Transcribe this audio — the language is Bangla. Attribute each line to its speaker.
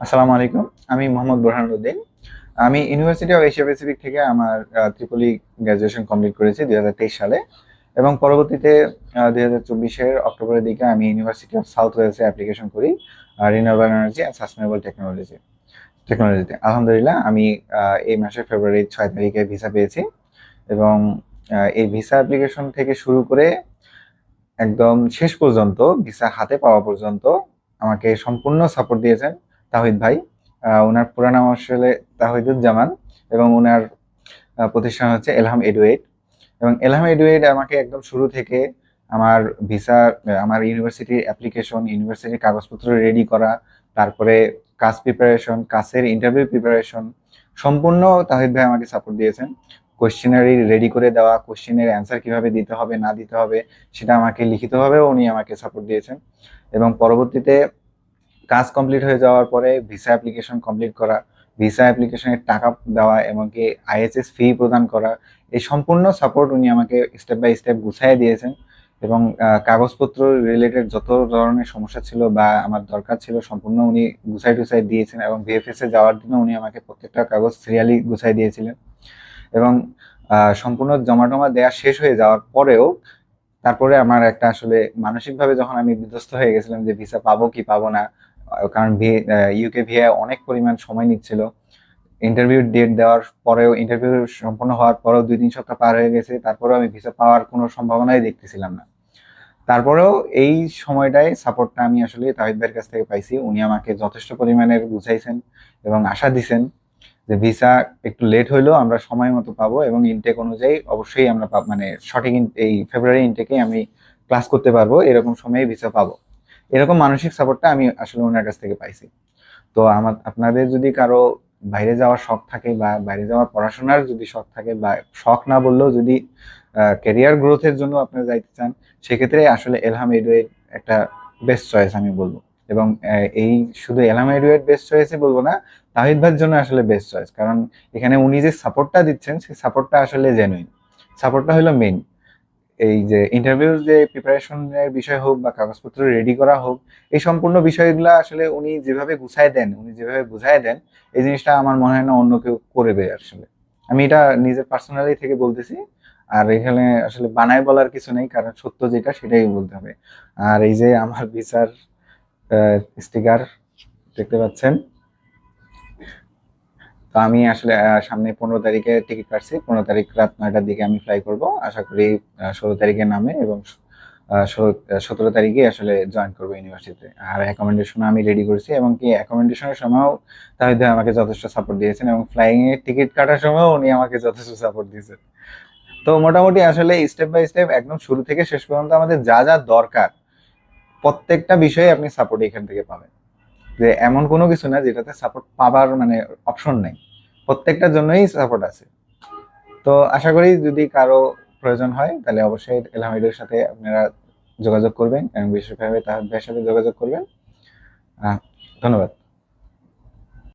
Speaker 1: আসসালামু আলাইকুম। আমি মোহাম্মদ বোরহানুদ্দিন। আমি ইউনিভার্সিটি অফ এশিয়া প্যাসিফিক থেকে আমার ত্রিপলি গ্র্যাজুয়েশন কমপ্লিট করেছি 2023 সালে এবং পরবর্তীতে 2024-এর অক্টোবরের দিকে আমি ইউনিভার্সিটি অফ সাউথ ওয়েলসে অ্যাপ্লিকেশন করি রিনিউয়েবল এনার্জি অ্যান্ড সাস্টেনেবল টেকনোলজিতে। আলহামদুলিল্লাহ আমি এই মাসের ফেব্রুয়ারির 6 তারিখে ভিসা পেয়েছি এবং এই ভিসা অ্যাপ্লিকেশন থেকে শুরু করে একদম শেষ পর্যন্ত ভিসা হাতে পাওয়া পর্যন্ত আমাকে সম্পূর্ণ সাপোর্ট দিয়েছেন তাহিদ ভাই। ওনার পুরা নাম আসলে তাহিদুজ্জামান এবং ওনার প্রতিষ্ঠান হচ্ছে এলহাম এডুয়েট। এবং এলহাম এডুয়েট আমাকে একদম শুরু থেকে আমার ভিসা, আমার ইউনিভার্সিটির অ্যাপ্লিকেশন, ইউনিভার্সিটির কাগজপত্র রেডি করা, তারপরে কাজ প্রিপারেশন, কাজের ইন্টারভিউ প্রিপারেশন সম্পূর্ণ তাহিদ ভাই আমাকে সাপোর্ট দিয়েছেন। কোশ্চেনারি রেডি করে দেওয়া, কোশ্চেনের অ্যান্সার কিভাবে দিতে হবে না দিতে হবে সেটা আমাকে লিখিতভাবেও উনি আমাকে সাপোর্ট দিয়েছেন। এবং পরবর্তীতে কাজ কমপ্লিট হয়ে যাওয়ার পরে ভিসা অ্যাপ্লিকেশন কমপ্লিট করা, ভিসা অ্যাপ্লিকেশনের টাকা দেওয়া, এমনকি আইএসএস ফি প্রদান করা, এই সম্পূর্ণ সাপোর্ট উনি আমাকে স্টেপ বাই স্টেপ গুছাই দিয়েছেন। এবং কাগজপত্র রিলেটেড যত ধরনের সমস্যা ছিল বা আমার দরকার ছিল সম্পূর্ণ উনি গুছাই টুছাই দিয়েছেন। এবং ভিএফএস এ যাওয়ার জন্য উনি আমাকে প্রত্যেকটা কাগজ সিরিয়ালি গুছাই দিয়েছিলেন। এবং সম্পূর্ণ জমা টমা দেওয়া শেষ হয়ে যাওয়ার পরেও তারপরে আমার একটা আসলে মানসিকভাবে যখন আমি বিধ্বস্ত হয়ে গেছিলাম যে ভিসা পাবো কি পাবো না, কারণ ইউকে ভিসা অনেক পরিমাণ সময় নিচ্ছিল। ইন্টারভিউ ডেট দেওয়ার পরেও, ইন্টারভিউ সম্পন্ন হওয়ার পরেও 2-3 সপ্তাহ পার হয়ে গেছে, তারপরেও আমি ভিসা পাওয়ার কোনো সম্ভাবনাই দেখতেছিলাম না। তারপরেও এই সময়টায় সাপোর্টটা আমি আসলে তাহিদ ভাইয়ের কাছ থেকে পাইছি। উনি আমাকে যথেষ্ট পরিমাণের বুঝাইছেন এবং আশা দিছেন যে ভিসা একটু লেট হইলেও আমরা সময় মতো পাবো এবং ইনটেক অনুযায়ী অবশ্যই আমরা মানে সঠিক এই ফেব্রুয়ারি ইনটেকে আমি ক্লাস করতে পারবো, এরকম সময়ে ভিসা পাবো। এরকম মানসিক সাপোর্টটা আমি আসলে ওনার কাছ থেকে পাইছি। তো আপনাদের যদি কারো বাইরে যাওয়ার শখ থাকে বা বাইরে যাওয়ার পড়াশোনার যদি শখ থাকে, বা শখ না বললেও যদি ক্যারিয়ার গ্রোথের জন্য আপনারা যাইতে চান, সেক্ষেত্রে আসলে এলহাম এডুয়েট একটা বেস্ট চয়েস আমি বলবো। এবং এই শুধু এলহাম এডুয়েট বেস্ট চয়েসই বলবো না, তাহিদ ভাইয়ের জন্য আসলে বেস্ট চয়েস, কারণ এখানে উনি যে সাপোর্টটা দিচ্ছেন সেই সাপোর্টটা আসলে জেনুইন। সাপোর্টটা হলো মেইন। এই যে ইন্টারভিউ যে প্রিপারেশনের বিষয় হোক বা কাগজপত্র রেডি করা হোক, এই সম্পূর্ণ বিষয়গুলো আসলে উনি যেভাবে গুছায় দেন, উনি যেভাবে বুঝায় দেন, এই জিনিসটা আমার মনে হয় না অন্য কেউ করবে আসলে। আমি এটা নিজের পার্সোনালি থেকে বলতেছি। আর এখানে আসলে বানায় বলার কিছু নেই, কারণ সত্য যেটা সেটাই বলতে হবে। আর এই যে আমার ভিসার স্টিকার দেখতে পাচ্ছেন, তো আমি আসলে সামনে 15 তারিখে টিকিট কাটছি। 15 তারিখ রাত 9টার দিকে আমি ফ্লাই করব। আশা করি 16 তারিখে নামে এবং 17 তারিখে আসলে জয়েন করবো ইউনিভার্সিটিতে। আর অ্যাকোমোডেশন আমি রেডি করেছি এবং কি অ্যাকোমোডেশনের সময়ও তাহিদ ভাই আমাকে যথেষ্ট সাপোর্ট দিয়েছেন এবং ফ্লাইং এর টিকিট কাটার সময়ও উনি আমাকে যথেষ্ট সাপোর্ট দিয়েছেন। তো মোটামুটি আসলে স্টেপ বাই স্টেপ একদম শুরু থেকে শেষ পর্যন্ত আমাদের যা যা দরকার প্রত্যেকটা বিষয়ে আপনি সাপোর্ট এখান থেকে পাবেন। যে এমন কোনো কিছু না যেটাতে সাপোর্ট পাবার মানে অপশন নেই, প্রত্যেকটার জন্যই সাপোর্ট আছে। তো আশা করি যদি কারো প্রয়োজন হয় তাহলে অবশ্যই এলহামিদের সাথে আপনারা যোগাযোগ করবেন এবং বিশেষভাবে তাহিদ ভাইয়ের সাথে যোগাযোগ করবেন। ধন্যবাদ।